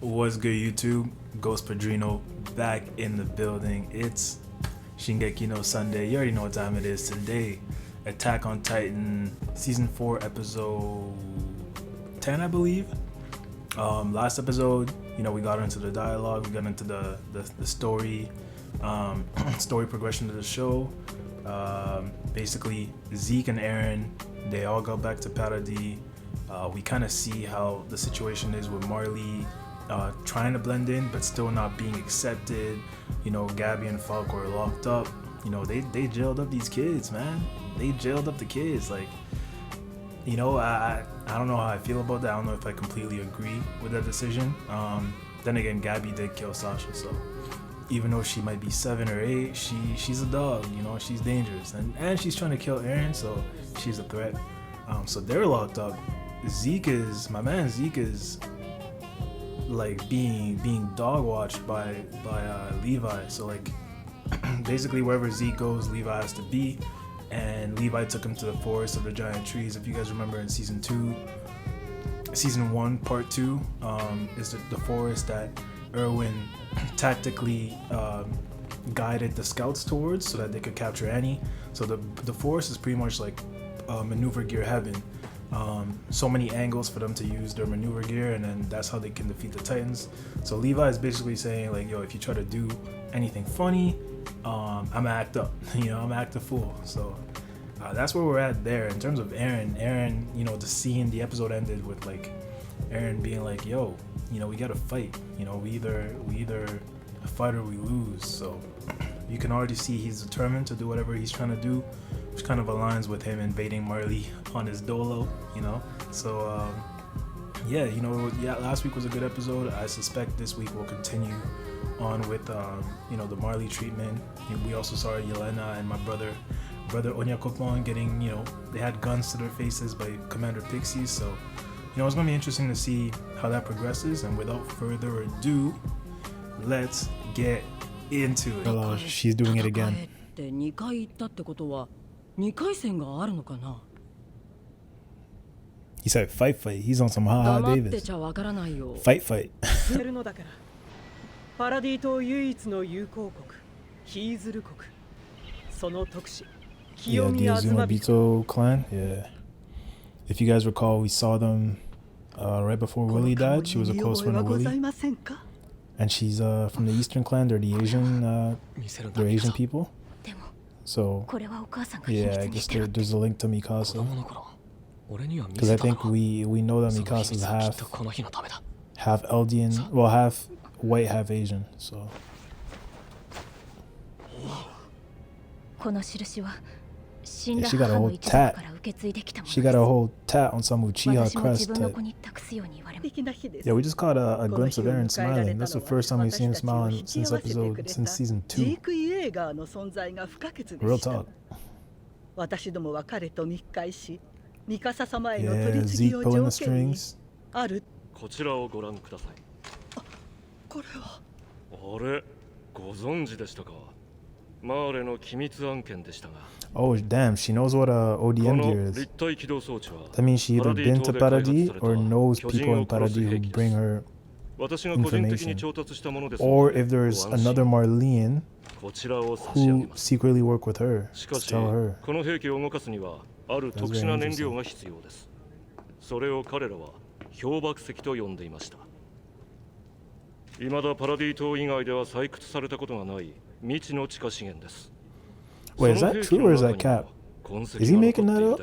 What's good, YouTube? Ghost Padrino back in the building. It's Shingeki no Sunday. You already know what time it is today. Attack on Titan season 4 episode 10, I believe. Last episode, we got into the dialogue, we got into the story, story progression of the show. Basically, Zeke and Eren, they all got back to Paradis. We kind of see how the situation is with Maury trying to blend in but still not being accepted. Gabby and Falco are locked up. They jailed up these kids, man. They jailed up the kids. I don't know how I feel about that. I don't know if I completely agree with that decision. Then again, Gabby did kill Sasha, so even though she might be 7 or 8, she's a dog. She's dangerous, and she's trying to kill Eren, so she's a threat. So they're locked up. Zeke is like being dog watched by Levi. So basically wherever Zeke goes, Levi has to be. And Levi took him to the forest of the giant trees. If you guys remember in season 1 part 2 is the forest that Erwin tactically guided the scouts towards so that they could capture Annie. So the forest is pretty much like maneuver gear heaven. So many angles for them to use their maneuver gear, and then that's how they can defeat the Titans. So Levi is basically saying if you try to do anything funny, I'm gonna act up. I'm gonna act a fool. So that's where we're at there. In terms of Eren, the scene, the episode ended with Eren being like, yo, we gotta fight. We either fight or we lose. So you can already see he's determined to do whatever he's trying to do, which kind of aligns with him invading Marley on his dolo, So last week was a good episode. I suspect this week will continue on with the Marley treatment. We also saw Yelena and my brother Onyakopon getting, they had guns to their faces by Commander Pixies. So it's gonna be interesting to see how that progresses. And without further ado, let's get into it. Hello, she's doing it again. He said fight. He's on some Ha Davis. Fight. Paradis と唯一の友好国、ヒーズル国。その特使、清宮東 Bito clan. Yeah. If you guys recall, we saw them right before Willie died. She was a close friend of Willie. And she's from the Eastern clan. They're the Asian people. So yeah, I guess there's a link to Mikasa. Because I think we know that Mikasa is half Eldian, well, half white, half Asian. So yeah, she got a whole tat. She got a whole tat on some Uchiha crest. Yeah, we just caught a glimpse of Eren smiling. That's the first time we've seen him smiling since season 2. Real talk. Yeah, Zeke pulling the strings. こちらをご覧ください。これは。あれ、ご存知でしたか。マーレの機密案件でしたが。Oh damn, she knows what a ODM gear is. That means she either been to Paradis or knows people in Paradis who bring her information. Or if there's another Marleyan who secretly work with her, to tell her. この兵器を動かすにはある特殊な燃料が必要です。それを彼らは氷瀑石と呼んでいました。未だパラディ島以外では採掘されたことがない未知の地下資源です。 Wait, is that true or is that cap? Is he making that up?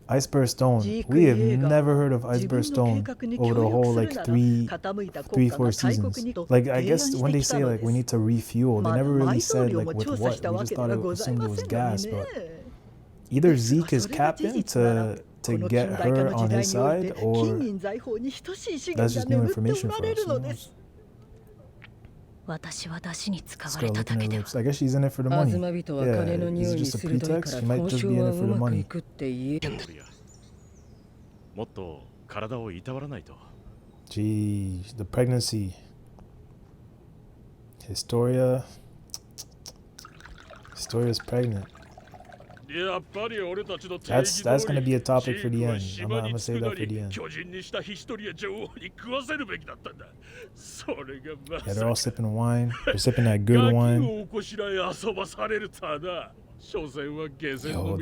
Iceberg Stone. We have never heard of Iceberg Stone over the whole 3-4 seasons. I guess when they say we need to refuel, they never really said with what. We just thought assumed it was gas, but either Zeke is capping to get her on his side, or that's just new information for us. Let's go look in her lips. I guess she's in it for the money. Yeah, is it just a pretext? She might just be in it for the money. Jeez, the pregnancy. Historia's pregnant. That's gonna be a topic for the end. I'm gonna save that for the end. Yeah, they're all sipping wine. They're sipping that good wine. Yo, they're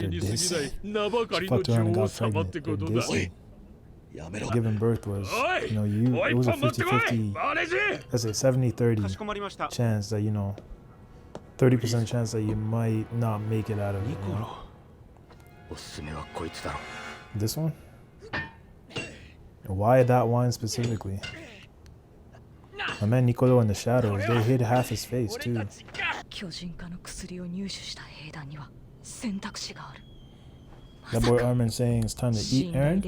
dissing. She fucked around and got pregnant. They're dissing. Giving birth was, it was a 50-50, let's say 70-30 chance that, 30% chance that you might not make it out of it, This one? Why that wine specifically? My man Nicolo in the shadows, they hid half his face too. That boy Armin saying it's time to eat, Aaron?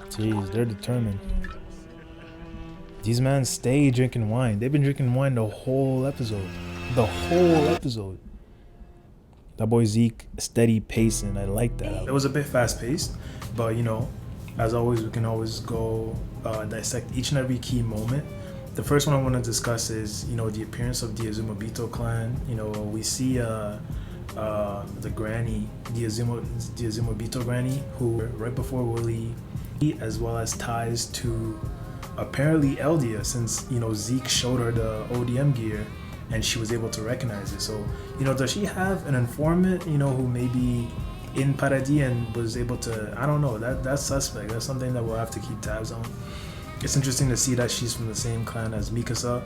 Jeez, they're determined. These men stay drinking wine. They've been drinking wine the whole episode. The whole episode. That boy Zeke, steady pacing. I like that. It was a bit fast paced, but as always, we can always go dissect each and every key moment. The first one I want to discuss is, the appearance of the Azumabito clan. We see the granny, the Azumabito granny, who right before Willie, as well as ties to apparently Eldia, since Zeke showed her the ODM gear and she was able to recognize it. So does she have an informant who maybe in Paradis and was able to, I don't know, that's suspect. That's something that we'll have to keep tabs on. It's interesting to see that she's from the same clan as Mikasa,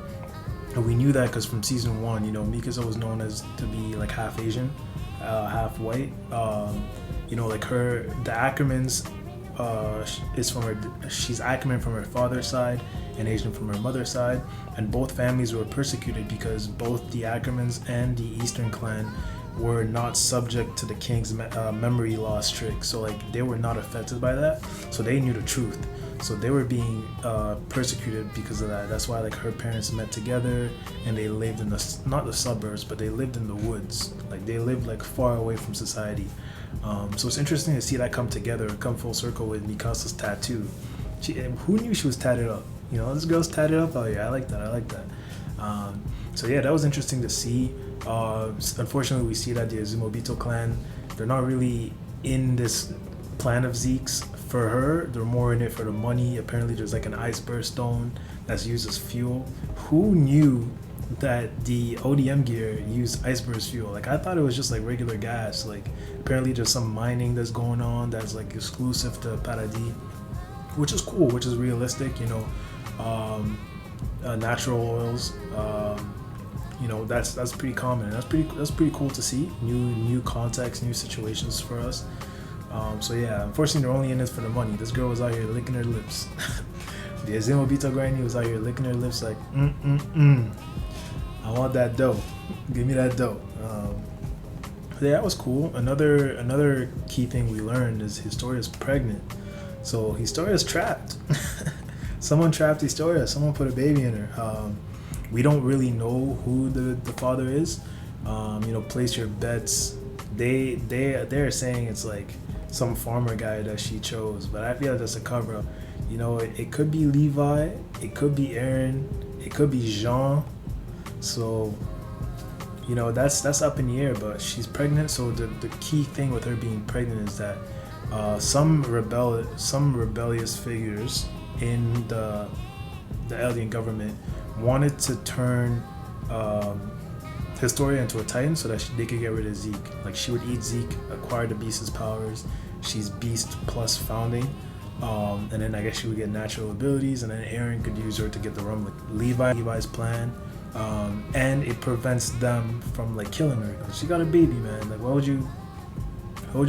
and we knew that because from season 1, Mikasa was known as to be like half Asian, half white. Like the Ackermans, she's Ackerman from her father's side and Asian from her mother's side, and both families were persecuted because both the Ackermans and the Eastern clan were not subject to the king's memory loss trick. So they were not affected by that, so they knew the truth. So they were being persecuted because of that. That's why her parents met together and they lived in not the suburbs, but they lived in the woods. They lived far away from society. So it's interesting to see that come together, come full circle with Mikasa's tattoo. Who knew she was tatted up? This girl's tatted up. Oh yeah, I like that. So yeah, that was interesting to see. Unfortunately, we see that the Azumabito clan, they're not really in this plan of Zeke's for her. They're more in it for the money. Apparently there's an iceberg stone that's used as fuel. Who knew that the ODM gear used iceberg fuel? I thought it was just regular gas. Apparently there's some mining that's going on that's exclusive to Paradis, which is cool, which is realistic. Natural oils, that's pretty common. That's pretty cool to see. New context, new situations for us. So yeah, unfortunately they're only in this for the money. This girl was out here licking her lips. The Azumabito granny was out here licking her lips I want that dough. Give me that dough. Yeah, that was cool. Another key thing we learned is Historia's pregnant. So Historia's trapped. Someone trapped Historia. Someone put a baby in her. We don't really know who the father is. Place your bets. They're saying it's some farmer guy that she chose, but I feel that's a cover up. It could be Levi, it could be Aaron, it could be Jean. So that's up in the air, but she's pregnant. So the key thing with her being pregnant is that some rebellious figures in the alien government wanted to turn Historia into a Titan so that they could get rid of Zeke. She would eat Zeke, acquire the beast's powers. She's beast plus founding, and then I guess she would get natural abilities, and then Aaron could use her to get the rum. Levi's plan, and it prevents them from killing her. She got a baby, man. Why would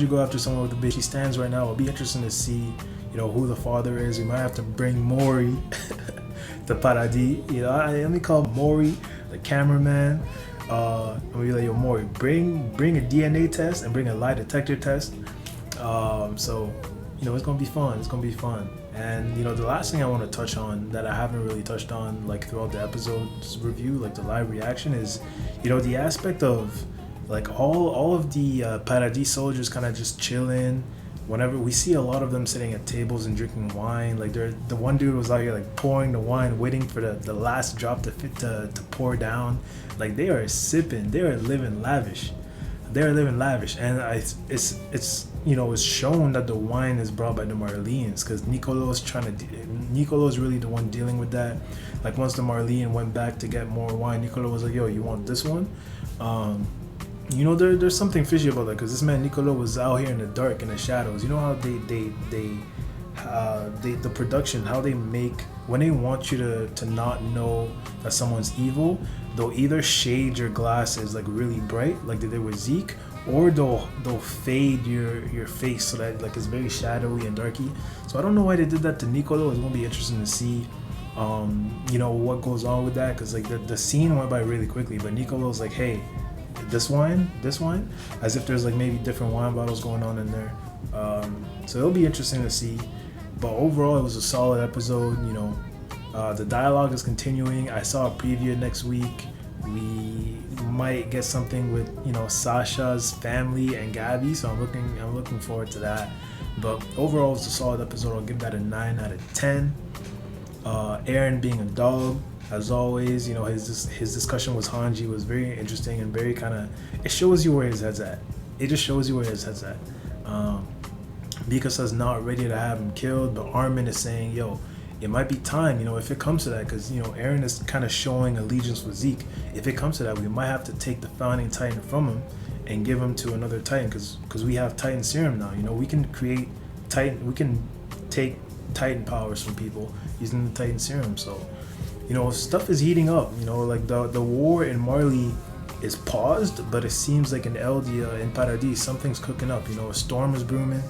you go after someone with a baby? She stands right now. It'll be interesting to see, who the father is. We might have to bring Maury to Paradis. Let me call Maury the cameraman. I'm gonna be yo, Maury, bring a DNA test and bring a lie detector test. So it's gonna be fun. It's gonna be fun. And the last thing I want to touch on that I haven't really touched on throughout the episode's review, the live reaction, is the aspect of all of the Paradis soldiers kind of just chilling, whenever we see a lot of them sitting at tables and drinking wine, like the one dude was out here like pouring the wine, waiting for the last drop to pour down. Like they are sipping, they are living lavish. They're living lavish, and it's it's shown that the wine is brought by the Marleans, because Nicolo's really the one dealing with that. Like once the Marlean went back to get more wine, Nicolo was like, yo, you want this one? There's something fishy about that, because this man Nicolo was out here in the dark, in the shadows. You know how the production, how they make, when they want you to not know that someone's evil, they'll either shade your glasses like really bright, like they did with Zeke, or they'll fade your face so that like it's very shadowy and darky. So I don't know why they did that to Nicolo. It's gonna be interesting to see what goes on with that, because like the scene went by really quickly, but Nicolo's like, hey, this wine, as if there's like maybe different wine bottles going on in there. So it'll be interesting to see. But overall, it was a solid episode. The dialogue is continuing. I saw a preview next week. We might get something with Sasha's family and Gabby, so I'm looking forward to that. But overall, it's a solid episode. I'll give that a 9 out of 10. Aaron being a dog, as always. His discussion with Hanji was very interesting and very kind of, it shows you where his head's at. It just shows you where his head's at. Mikasa's not ready to have him killed, but Armin is saying, yo, it might be time, if it comes to that, because Aaron is kind of showing allegiance with Zeke. If it comes to that, we might have to take the founding Titan from him and give him to another Titan, because we have Titan serum now. We can create Titan, we can take Titan powers from people using the Titan serum. So stuff is heating up. Like the war in Marley is paused, but it seems like in Eldia, in Paradis, something's cooking up. A storm is brewing.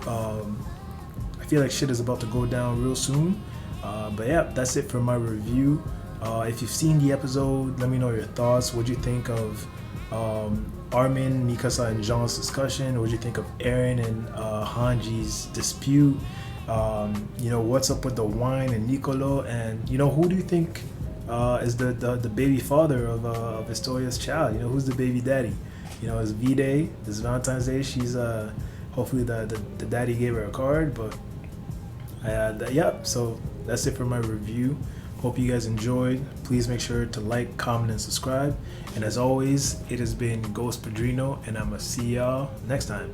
I feel like shit is about to go down real soon. But yeah, that's it for my review. If you've seen the episode, let me know your thoughts. What do you think of Armin, Mikasa, and Jean's discussion? What do you think of Eren and Hanji's dispute? What's up with the wine and Nicolo? And who do you think is the baby father of Historia's child? Who's the baby daddy? It's V-Day, this Valentine's Day. She's hopefully the daddy gave her a card. But so that's it for my review. Hope you guys enjoyed. Please make sure to like, comment, and subscribe. And as always, it has been Ghost Padrino, and I'm gonna see y'all next time.